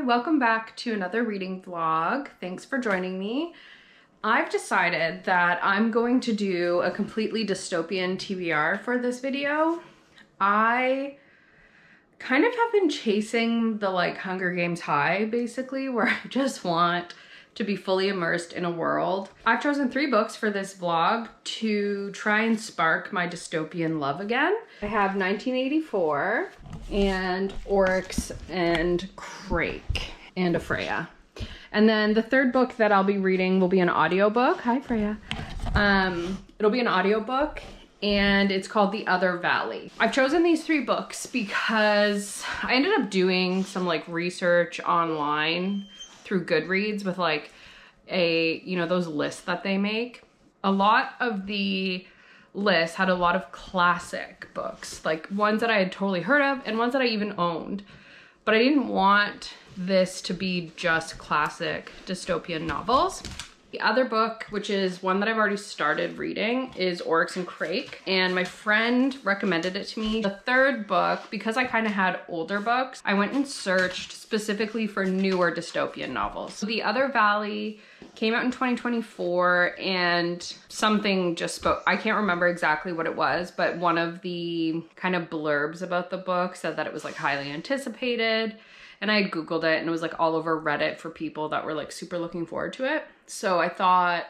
welcome back to another reading vlog. Thanks for joining me. I've decided that I'm going to do a completely dystopian TBR for this video. I kind of have been chasing the Hunger Games high, basically, where I just want to be fully immersed in a world. I've chosen 3 books for this vlog to try and spark my dystopian love again. I have 1984 and Oryx and Crake and a Freya. And then the 3rd book that I'll be reading will be an audiobook. Hi, Freya. It'll be an audiobook and it's called The Other Valley. I've chosen these 3 books because I ended up doing some research online through Goodreads with those lists that they make. A lot of the lists had a lot of classic books, ones that I had totally heard of and ones that I even owned. But I didn't want this to be just classic dystopian novels. The other book, which is one that I've already started reading, is Oryx and Crake, and my friend recommended it to me. The 3rd book, because I kind of had older books, I went and searched specifically for newer dystopian novels. So The Other Valley came out in 2024, and something just spoke. I can't remember exactly what it was, but one of the kind of blurbs about the book said that it was highly anticipated. And I had Googled it and it was all over Reddit for people that were super looking forward to it. So I thought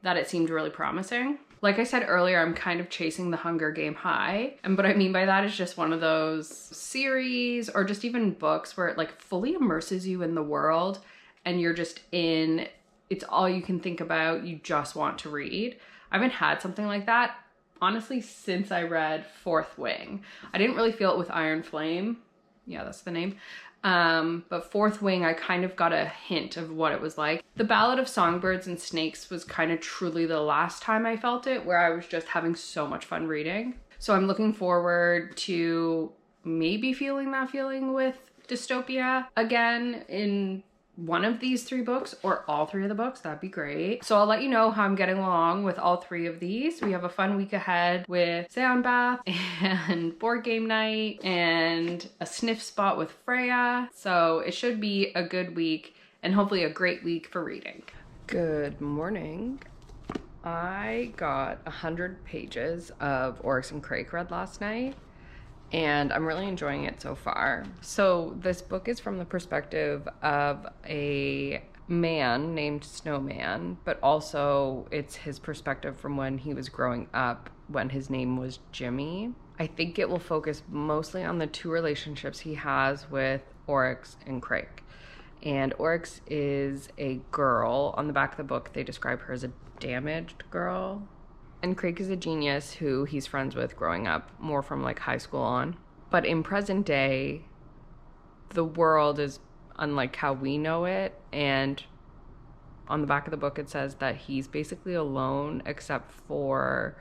that it seemed really promising. Like I said earlier, I'm kind of chasing the Hunger Game high. And what I mean by that is just one of those series or just even books where it fully immerses you in the world and you're just in, it's all you can think about. You just want to read. I haven't had something like that, honestly, since I read Fourth Wing. I didn't really feel it with Iron Flame. Yeah, that's the name. But Fourth Wing, I kind of got a hint of what it was like. The Ballad of Songbirds and Snakes was kind of truly the last time I felt it, where I was just having so much fun reading. So I'm looking forward to maybe feeling that feeling with dystopia again in one of these 3 books or all 3 of the books. That'd be great. So I'll let you know how I'm getting along with all 3 of these. We have a fun week ahead with sound bath and board game night and a sniff spot with Freya. So it should be a good week and hopefully a great week for reading. Good morning. I got 100 pages of Oryx and Crake read last night, and I'm really enjoying it so far. So this book is from the perspective of a man named Snowman, but also it's his perspective from when he was growing up, when his name was Jimmy. I think it will focus mostly on the 2 relationships he has with Oryx and Crake. And Oryx is a girl. On the back of the book, they describe her as a damaged girl. And Crake is a genius who he's friends with growing up, more from high school on. But in present day, the world is unlike how we know it. And on the back of the book, it says that he's basically alone except for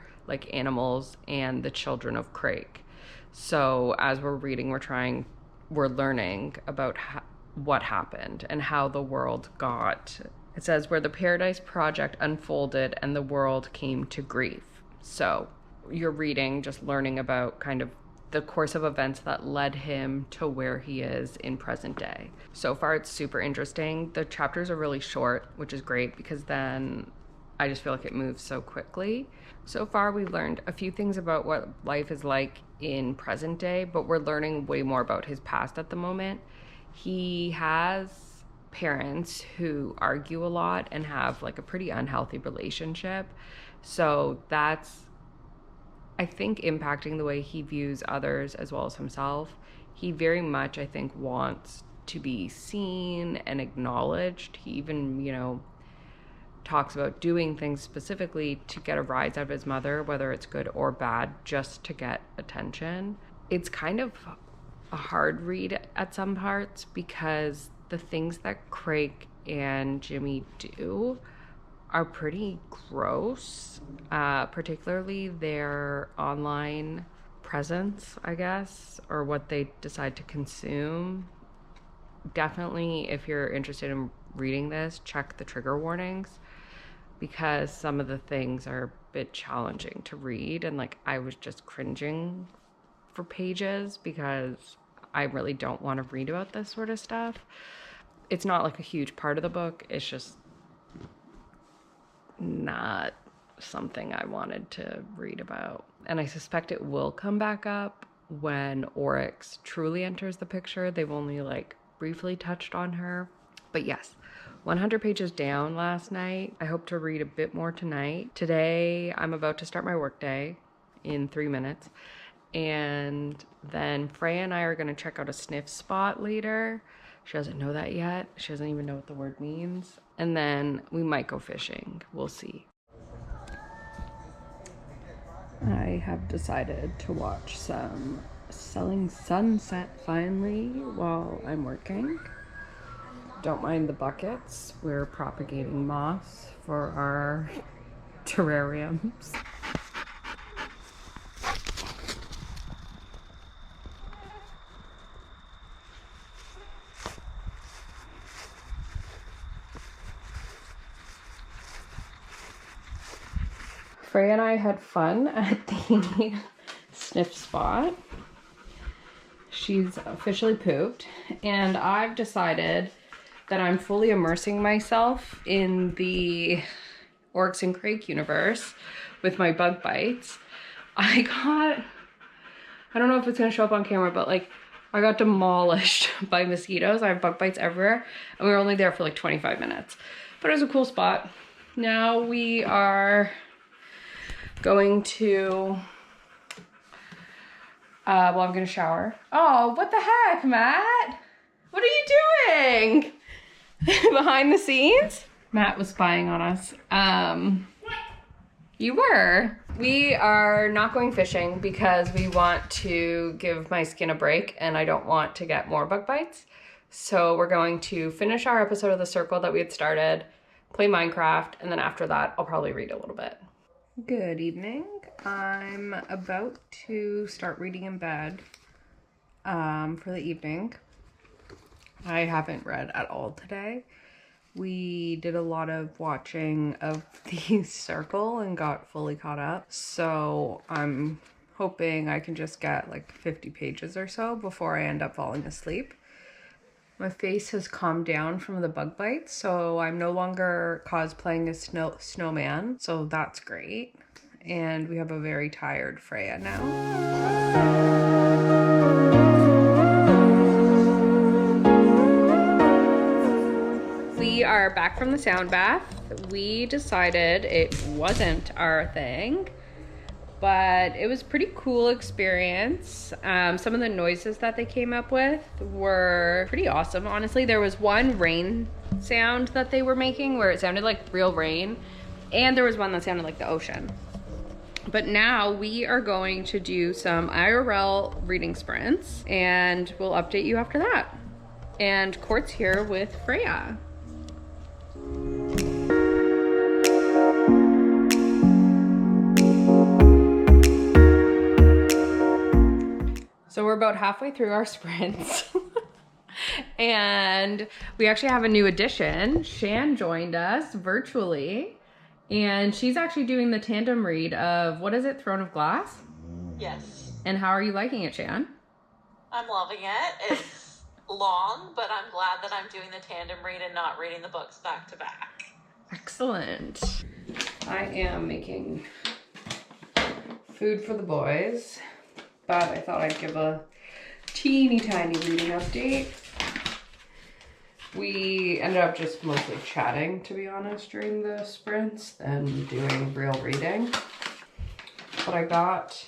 animals and the children of Crake. So as we're reading, we're learning about what happened and how the world got. It says, where the Paradise Project unfolded and the world came to grief. So you're reading, just learning about kind of the course of events that led him to where he is in present day. So far, it's super interesting. The chapters are really short, which is great because then I just feel like it moves so quickly. So far, we've learned a few things about what life is like in present day, but we're learning way more about his past at the moment. He has parents who argue a lot and have a pretty unhealthy relationship. So that's, I think, impacting the way he views others as well as himself. He very much, I think, wants to be seen and acknowledged. He even, talks about doing things specifically to get a rise out of his mother, whether it's good or bad, just to get attention. It's kind of a hard read at some parts because the things that Crake and Jimmy do are pretty gross, particularly their online presence, I guess, or what they decide to consume. Definitely, if you're interested in reading this, check the trigger warnings because some of the things are a bit challenging to read, and I was just cringing for pages because I really don't want to read about this sort of stuff. it's not like a huge part of the book. It's just not something I wanted to read about. And I suspect it will come back up when Oryx truly enters the picture. They've only like briefly touched on her. But yes, 100 pages down last night. I hope to read a bit more tonight. Today, I'm about to start my workday in 3 minutes. And then Freya and I are gonna check out a sniff spot later. She doesn't know that yet. She doesn't even know what the word means. And then we might go fishing. We'll see. I have decided to watch some Selling Sunset finally while I'm working. Don't mind the buckets. We're propagating moss for our terrariums. Freya and I had fun at the sniff spot. She's officially pooped, and I've decided that I'm fully immersing myself in the Oryx and Crake universe with my bug bites. I don't know if it's gonna show up on camera, but like I got demolished by mosquitoes. I have bug bites everywhere, and we were only there for like 25 minutes. But it was a cool spot. Now we are going to, well, I'm gonna shower. Oh, what the heck, Matt? What are you doing? Behind the scenes? Matt was spying on us. You were. We are not going fishing because we want to give my skin a break and I don't want to get more bug bites. So we're going to finish our episode of The Circle that we had started, play Minecraft, and then after that, I'll probably read a little bit. Good evening. I'm about to start reading in bed for the evening. I haven't read at all today. We did a lot of watching of The Circle and got fully caught up. So I'm hoping I can just get like 50 pages or so before I end up falling asleep. My face has calmed down from the bug bites, so I'm no longer cosplaying as snowman, so that's great. And we have a very tired Freya now. We are back from the sound bath. We decided it wasn't our thing, but it was a pretty cool experience. Some of the noises that they came up with were pretty awesome, honestly. There was one rain sound that they were making where it sounded like real rain, and there was one that sounded like the ocean. But now we are going to do some IRL reading sprints, and we'll update you after that. And Court's here with Freya. So we're about halfway through our sprints. And we actually have a new addition. Shan joined us virtually. And she's actually doing the tandem read of, what is it, Throne of Glass? Yes. And how are you liking it, Shan? I'm loving it. It's long, but I'm glad that I'm doing the tandem read and not reading the books back to back. Excellent. I am making food for the boys, but I thought I'd give a teeny tiny reading update. We ended up just mostly chatting, to be honest, during the sprints than doing real reading. But I got,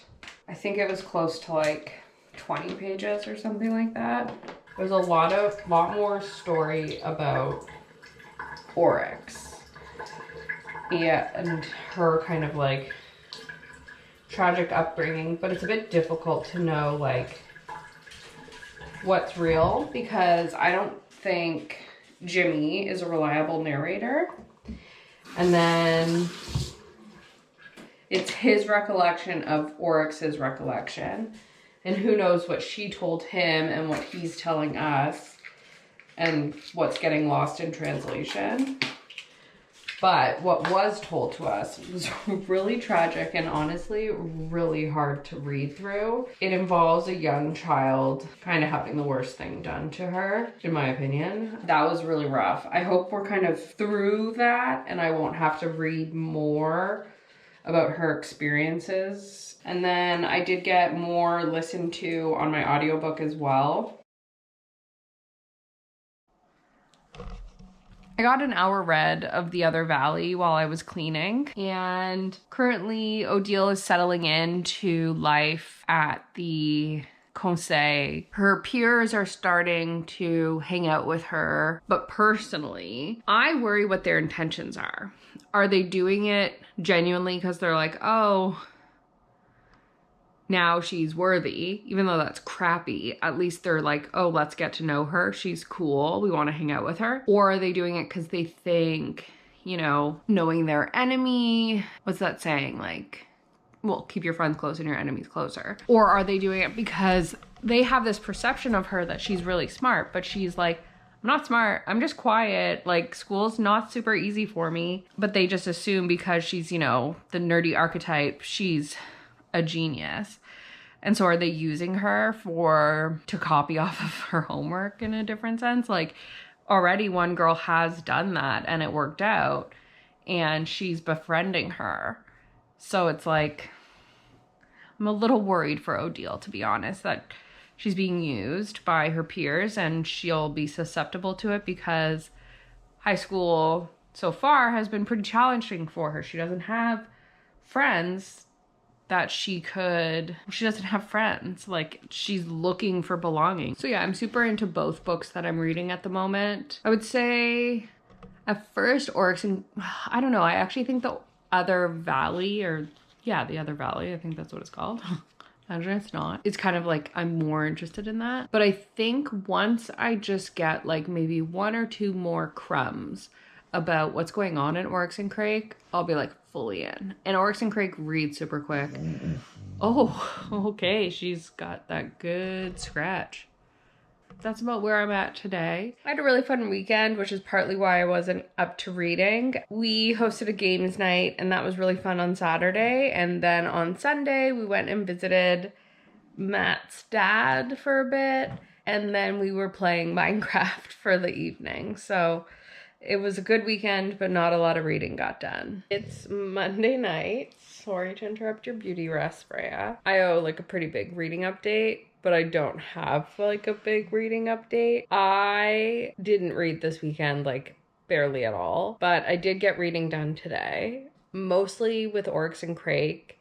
I think it was close to like 20 pages or something like that. There's a lot more story about Oryx. Yeah, and her kind of like tragic upbringing, but it's a bit difficult to know like what's real because I don't think Jimmy is a reliable narrator. And then it's his recollection of Oryx's recollection. And who knows what she told him and what he's telling us and what's getting lost in translation. But what was told to us was really tragic and honestly really hard to read through. It involves a young child kind of having the worst thing done to her, in my opinion. That was really rough. I hope we're kind of through that and I won't have to read more about her experiences. And then I did get more listened to on my audiobook as well. I got an hour read of The Other Valley while I was cleaning, and currently Odile is settling into life at the Conseil. Her peers are starting to hang out with her, but personally, I worry what their intentions are. Are they doing it genuinely because they're like, oh, now she's worthy, even though that's crappy? At least they're like, oh, let's get to know her. She's cool. We want to hang out with her. Or are they doing it because they think, you know, knowing their enemy, what's that saying? Like, well, keep your friends close and your enemies closer. Or are they doing it because they have this perception of her that she's really smart, but she's like, I'm not smart. I'm just quiet. Like, school's not super easy for me. But they just assume because she's, you know, the nerdy archetype, she's a genius. And so are they using her to copy off of her homework in a different sense? Like, already one girl has done that and it worked out and she's befriending her. So it's like, I'm a little worried for Odile, to be honest, that she's being used by her peers and she'll be susceptible to it because high school so far has been pretty challenging for her. She doesn't have friends that she doesn't have friends. Like, she's looking for belonging. So yeah, I'm super into both books that I'm reading at the moment. I would say at first I don't know, I actually think The Other Valley, The Other Valley, I think that's what it's called. Imagine it's not. It's kind of like I'm more interested in that. But I think once I just get like maybe one or two more crumbs about what's going on in Oryx and Crake, I'll be like fully in. And Oryx and Crake read super quick. Oh, okay. She's got that good scratch. That's about where I'm at today. I had a really fun weekend, which is partly why I wasn't up to reading. We hosted a games night and that was really fun on Saturday. And then on Sunday, we went and visited Matt's dad for a bit. And then we were playing Minecraft for the evening. So it was a good weekend, but not a lot of reading got done. It's Monday night. Sorry to interrupt your beauty rest, Freya. I owe like a pretty big reading update, but I don't have like a big reading update. I didn't read this weekend, like barely at all, but I did get reading done today, mostly with Oryx and Crake.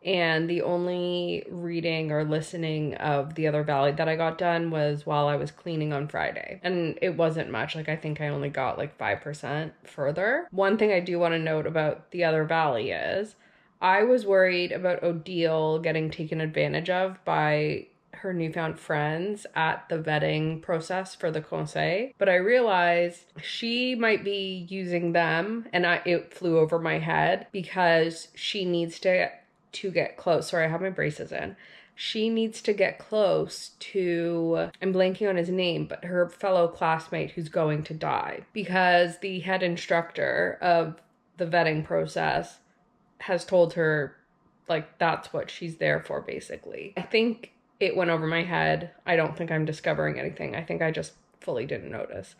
And the only reading or listening of The Other Valley that I got done was while I was cleaning on Friday. And it wasn't much. Like, I think I only got like 5% further. One thing I do want to note about The Other Valley is I was worried about Odile getting taken advantage of by her newfound friends at the vetting process for the Conseil. But I realized she might be using them, and it flew over my head because she needs to get close. Sorry, I have my braces in. She needs to get close to, I'm blanking on his name, but her fellow classmate who's going to die, because the head instructor of the vetting process has told her, like, that's what she's there for, basically. I think it went over my head. I don't think I'm discovering anything. I think I just fully didn't notice.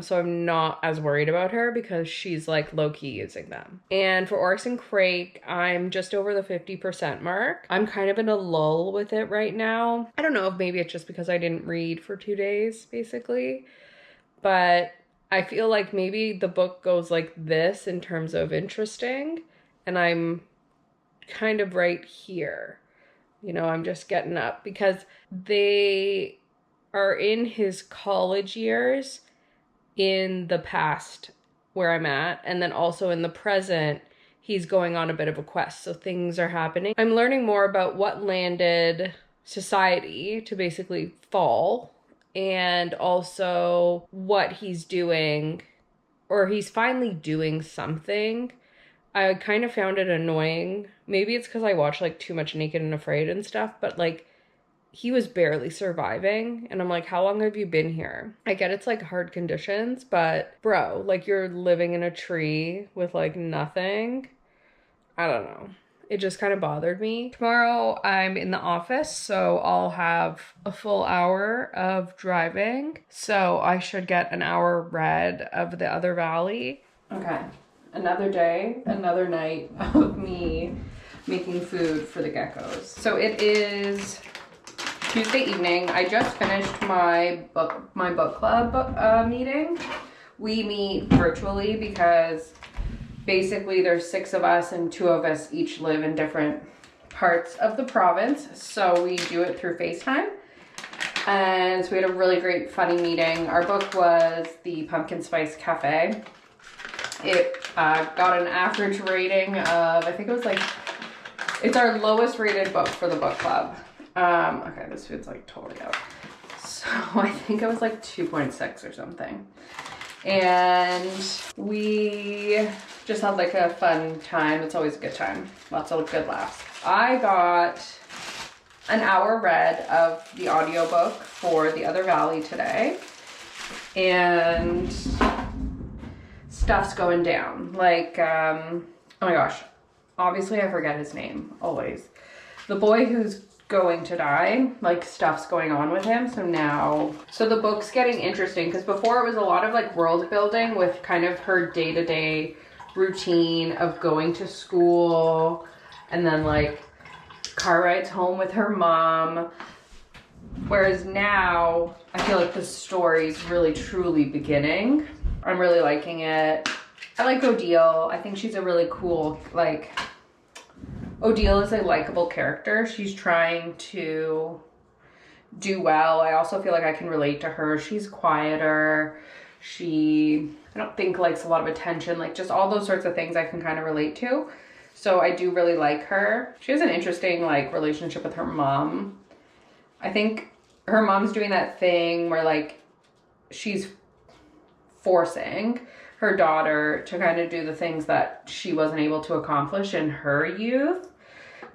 So I'm not as worried about her because she's like low-key using them. And for Oryx and Crake, I'm just over the 50% mark. I'm kind of in a lull with it right now. I don't know if maybe it's just because I didn't read for 2 days, basically. But I feel like maybe the book goes like this in terms of interesting, and I'm kind of right here. You know, I'm just getting up because they are in his college years in the past where I'm at, and then also in the present he's going on a bit of a quest, so things are happening. I'm learning more about what landed society to basically fall, and also what he's doing, or he's finally doing something. I kind of found it annoying. Maybe it's because I watch like too much Naked and Afraid and stuff, but like he was barely surviving. And I'm like, how long have you been here? I get it's like hard conditions, but bro, like you're living in a tree with like nothing. I don't know. It just kind of bothered me. Tomorrow I'm in the office, so I'll have a full hour of driving. So I should get an hour read of the other valley. Okay, another day, another night of me making food for the geckos. So it is Tuesday evening. I just finished my book club meeting. We meet virtually because basically there's 6 of us and 2 of us each live in different parts of the province. So we do it through FaceTime. And so we had a really great, funny meeting. Our book was The Pumpkin Spice Cafe. It got an average rating of, I think it was like, it's our lowest rated book for the book club. Okay, this food's like totally out. So I think it was like 2.6 or something. And we just had like a fun time. It's always a good time. Lots of good laughs. I got an hour read of the audiobook for The Other Valley today. And stuff's going down. Like, oh my gosh. Obviously I forget his name, always. The boy who's going to die, like stuff's going on with him. So the book's getting interesting because before it was a lot of like world building with kind of her day-to-day routine of going to school and then like car rides home with her mom. Whereas now I feel like the story's really truly beginning. I'm really liking it. I like Odile. I think she's a really cool, like, Odile is a likable character. She's trying to do well. I also feel like I can relate to her. She's quieter. I don't think likes a lot of attention, like just all those sorts of things I can kind of relate to. So I do really like her. She has an interesting like relationship with her mom. I think her mom's doing that thing where like she's forcing her daughter to kind of do the things that she wasn't able to accomplish in her youth.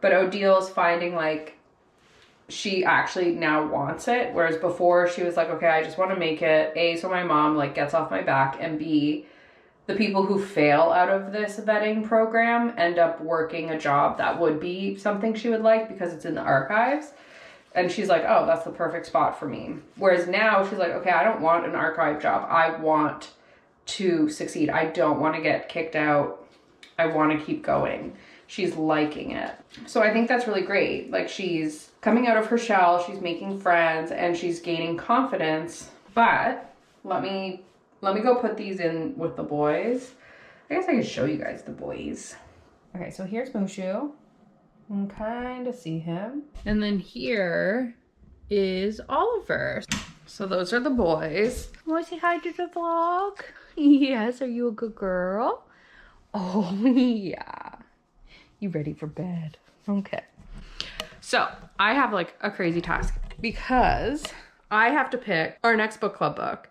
But Odile's finding like she actually now wants it. Whereas before she was like, okay, I just want to make it A, so my mom like gets off my back, and B, the people who fail out of this vetting program end up working a job that would be something she would like because it's in the archives. And she's like, oh, that's the perfect spot for me. Whereas now she's like, okay, I don't want an archive job. I want to succeed. I don't want to get kicked out. I want to keep going. She's liking it. So I think that's really great. Like she's coming out of her shell, she's making friends, and she's gaining confidence. But let me go put these in with the boys. I guess I can show you guys the boys. Okay, so here's Mushu. You can kind of see him. And then here is Oliver. So those are the boys. Want to say hi to the vlog? Yes, are you a good girl? Oh, yeah. You ready for bed? Okay. So I have like a crazy task because I have to pick our next book club book.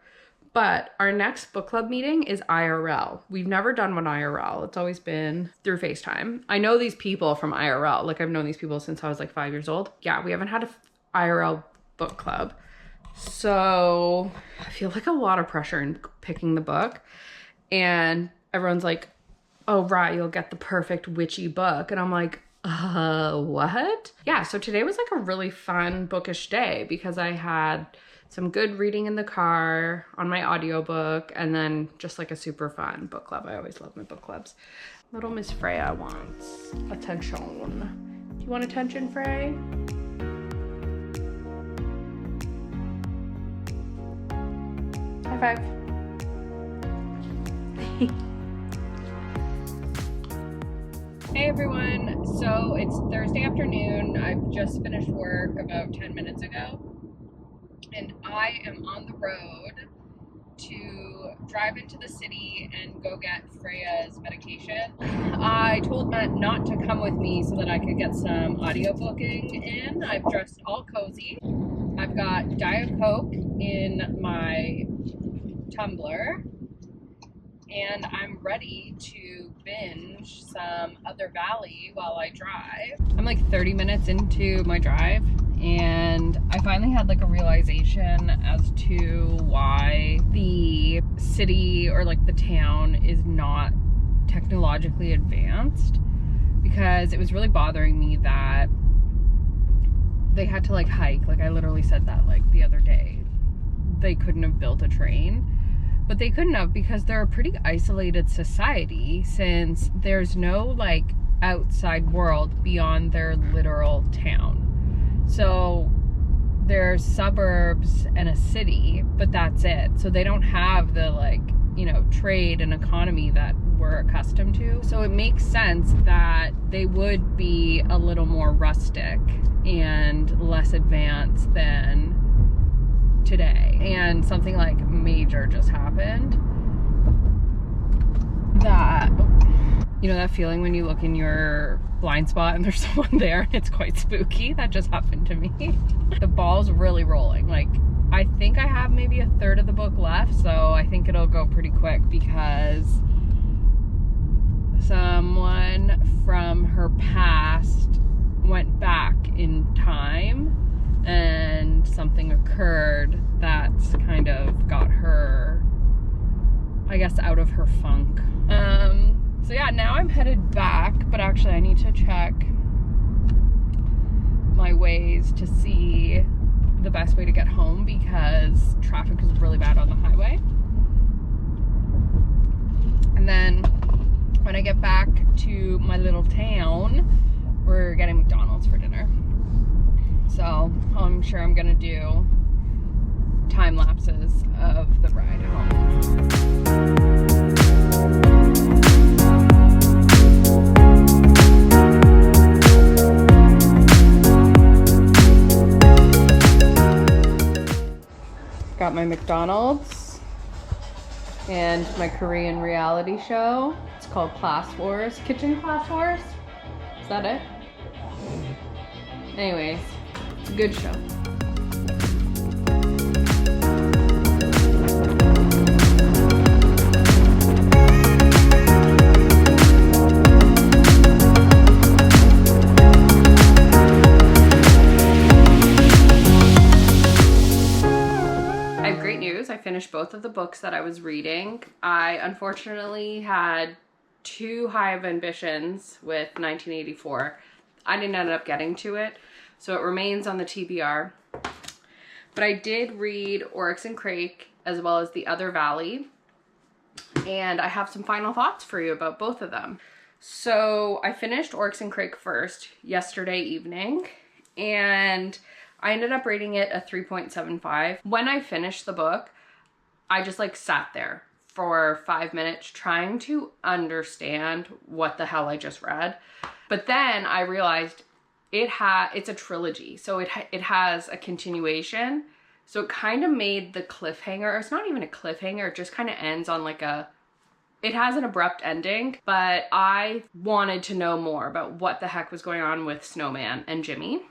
But our next book club meeting is IRL. We've never done one IRL. It's always been through FaceTime. I know these people from IRL. Like I've known these people since I was like 5 years old. Yeah, we haven't had a IRL book club. So I feel like a lot of pressure in picking the book. And everyone's like, oh, right, you'll get the perfect witchy book. And I'm like, what? Yeah, so today was like a really fun bookish day because I had some good reading in the car on my audiobook and then just like a super fun book club. I always love my book clubs. Little Miss Freya wants attention. Do you want attention, Frey? High five. Hey everyone, so it's Thursday afternoon. I've just finished work about 10 minutes ago. And I am on the road to drive into the city and go get Freya's medication. I told Matt not to come with me so that I could get some audiobooking in. I've dressed all cozy. I've got Diet Coke in my tumbler. And I'm ready to binge some Other Valley while I drive. I'm like 30 minutes into my drive and I finally had like a realization as to why the city or like the town is not technologically advanced, because it was really bothering me that they had to like hike. Like I literally said that like the other day. They couldn't have built a train, but they couldn't have because they're a pretty isolated society, since there's no like outside world beyond their literal town. So there's suburbs and a city, but that's it. So they don't have the like, you know, trade and economy that we're accustomed to. So it makes sense that they would be a little more rustic and less advanced than today. And something like major just happened that, you know, that feeling when you look in your blind spot and there's someone there and it's quite spooky. That just happened to me. The ball's really rolling. Like, I think I have maybe a third of the book left, so I think it'll go pretty quick because someone from her past went back in time and something occurred that's kind of got her, I guess, out of her funk. So yeah, now I'm headed back, but actually I need to check my ways to see the best way to get home because traffic is really bad on the highway. And then when I get back to my little town, we're getting McDonald's for dinner. So I'm sure I'm gonna do time lapses of the ride home. Got my McDonald's and my Korean reality show. It's called Class Wars, Kitchen Class Wars. Is that it? Anyways, it's a good show. I finished both of the books that I was reading. I unfortunately had too high of ambitions with 1984. I didn't end up getting to it, so it remains on the TBR. But I did read Oryx and Crake as well as The Other Valley, and I have some final thoughts for you about both of them. So I finished Oryx and Crake first yesterday evening, and I ended up rating it a 3.75. When I finished the book, I just like sat there for 5 minutes trying to understand what the hell I just read. But then I realized it's a trilogy, so it has a continuation. So it kind of made the cliffhanger, it's not even a cliffhanger, it just kind of ends on like it has an abrupt ending, but I wanted to know more about what the heck was going on with Snowman and Jimmy.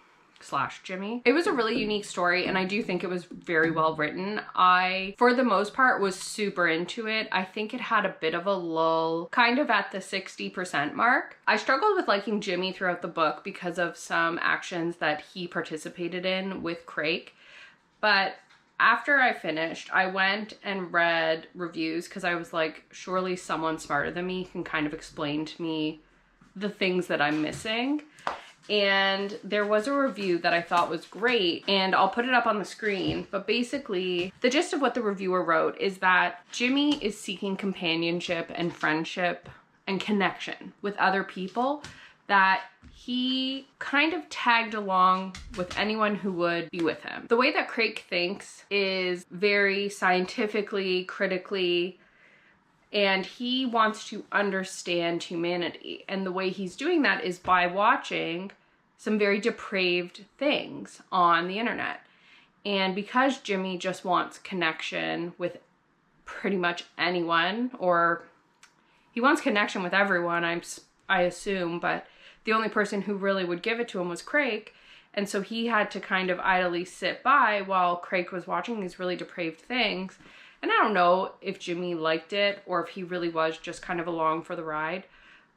It was a really unique story, and I do think it was very well written. I, for the most part, was super into it. I think it had a bit of a lull, kind of at the 60% mark. I struggled with liking Jimmy throughout the book because of some actions that he participated in with Crake. But after I finished, I went and read reviews because I was like, surely someone smarter than me can kind of explain to me the things that I'm missing. And there was a review that I thought was great, and I'll put it up on the screen. But basically, the gist of what the reviewer wrote is that Jimmy is seeking companionship and friendship and connection with other people, that he kind of tagged along with anyone who would be with him. The way that Crake thinks is very scientifically, critically, and he wants to understand humanity. And the way he's doing that is by watching some very depraved things on the internet. And because Jimmy just wants connection with pretty much anyone, or he wants connection with everyone, I assume, but the only person who really would give it to him was Crake. And so he had to kind of idly sit by while Crake was watching these really depraved things. And I don't know if Jimmy liked it or if he really was just kind of along for the ride.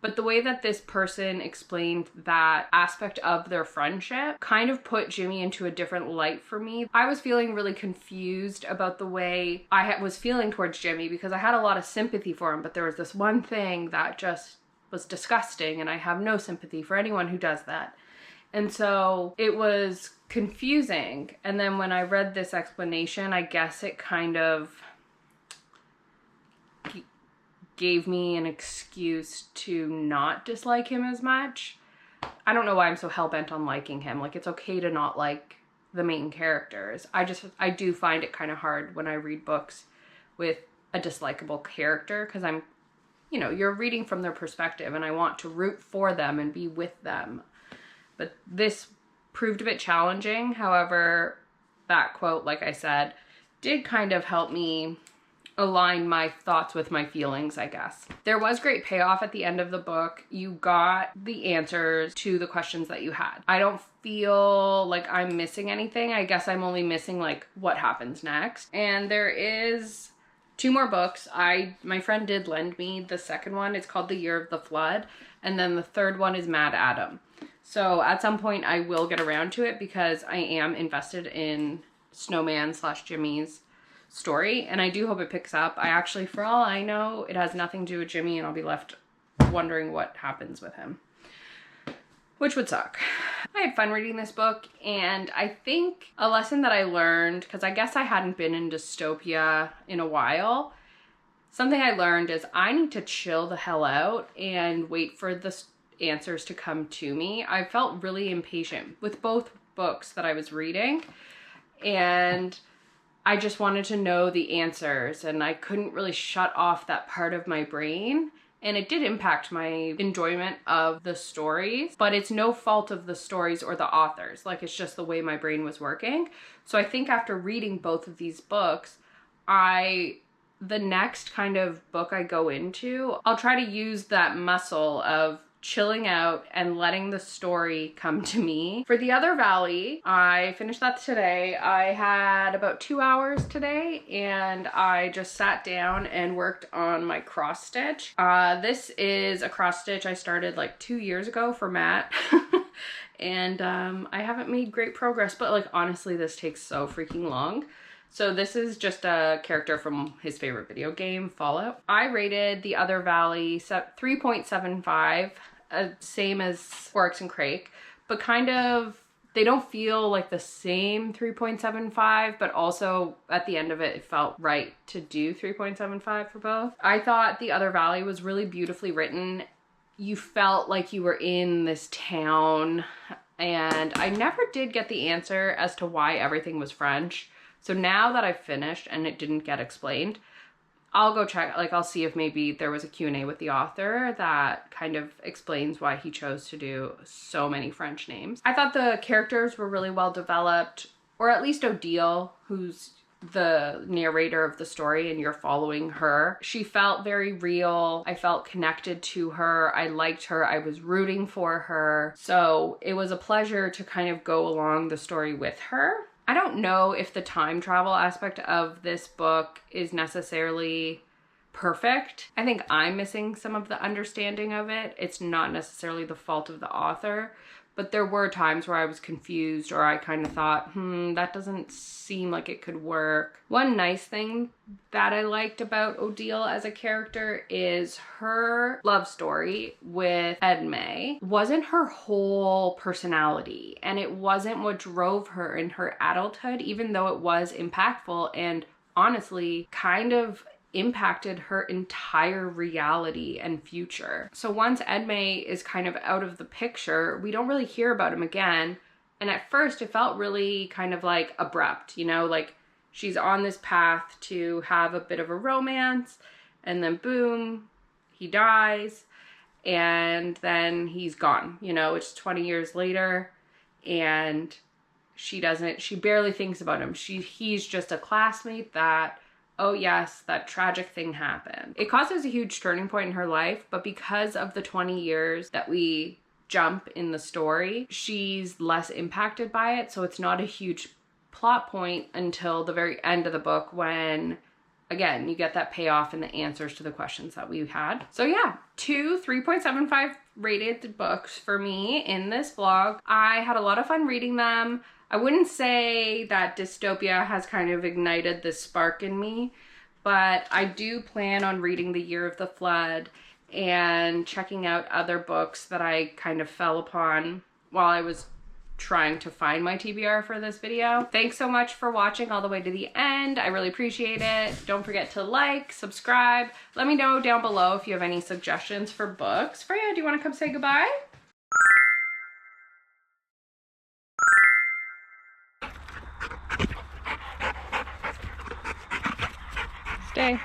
But the way that this person explained that aspect of their friendship kind of put Jimmy into a different light for me. I was feeling really confused about the way I was feeling towards Jimmy because I had a lot of sympathy for him, but there was this one thing that just was disgusting, and I have no sympathy for anyone who does that. And so it was confusing. And then when I read this explanation, I guess it kind of gave me an excuse to not dislike him as much. I don't know why I'm so hell-bent on liking him. Like, it's okay to not like the main characters. I do find it kind of hard when I read books with a dislikable character because I'm, you know, you're reading from their perspective and I want to root for them and be with them. But this proved a bit challenging. However, that quote, like I said, did kind of help me align my thoughts with my feelings, I guess. There was great payoff at the end of the book. You got the answers to the questions that you had. I don't feel like I'm missing anything. I guess I'm only missing like what happens next. And there is 2 more books. My friend did lend me the second one. It's called The Year of the Flood. And then the third one is Mad Adam. So at some point I will get around to it because I am invested in Snowman / Jimmy's story, and I do hope it picks up. I actually, for all I know, it has nothing to do with Jimmy, and I'll be left wondering what happens with him, which would suck. I had fun reading this book, and I think a lesson that I learned, because I guess I hadn't been in dystopia in a while, something I learned is I need to chill the hell out and wait for the answers to come to me. I felt really impatient with both books that I was reading, and I just wanted to know the answers, and I couldn't really shut off that part of my brain. And it did impact my enjoyment of the stories, but it's no fault of the stories or the authors. Like, it's just the way my brain was working. So I think after reading both of these books, the next kind of book I go into, I'll try to use that muscle of chilling out and letting the story come to me. For The Other Valley, I finished that today. I had about 2 hours today, and I just sat down and worked on my cross stitch. This is a cross stitch I started like 2 years ago for Matt. And I haven't made great progress, but like honestly, this takes so freaking long. So this is just a character from his favorite video game, Fallout. I rated The Other Valley 3.75, same as Oryx and Crake, but kind of, they don't feel like the same 3.75, but also at the end of it, it felt right to do 3.75 for both. I thought The Other Valley was really beautifully written. You felt like you were in this town, and I never did get the answer as to why everything was French. So now that I've finished and it didn't get explained, I'll go check, like I'll see if maybe there was a Q&A with the author that kind of explains why he chose to do so many French names. I thought the characters were really well developed, or at least Odile, who's the narrator of the story and you're following her. She felt very real. I felt connected to her. I liked her. I was rooting for her. So it was a pleasure to kind of go along the story with her. I don't know if the time travel aspect of this book is necessarily perfect. I think I'm missing some of the understanding of it. It's not necessarily the fault of the author, but there were times where I was confused or I kind of thought, that doesn't seem like it could work. One nice thing that I liked about Odile as a character is her love story with Edme wasn't her whole personality, and it wasn't what drove her in her adulthood, even though it was impactful and honestly kind of impacted her entire reality and future. So once Edme is kind of out of the picture, we don't really hear about him again. And at first it felt really kind of like abrupt, you know, like she's on this path to have a bit of a romance, and then boom, he dies, and then he's gone. You know, it's 20 years later, and she barely thinks about him. He's just a classmate that, oh yes, that tragic thing happened. It causes a huge turning point in her life, but because of the 20 years that we jump in the story, she's less impacted by it, so it's not a huge plot point until the very end of the book when, again, you get that payoff and the answers to the questions that we had. So yeah, 2 3.75 rated books for me in this vlog. I had a lot of fun reading them. I wouldn't say that dystopia has kind of ignited this spark in me, but I do plan on reading The Year of the Flood and checking out other books that I kind of fell upon while I was trying to find my TBR for this video. Thanks so much for watching all the way to the end. I really appreciate it. Don't forget to like, subscribe. Let me know down below if you have any suggestions for books. Freya, do you want to come say goodbye? Stay.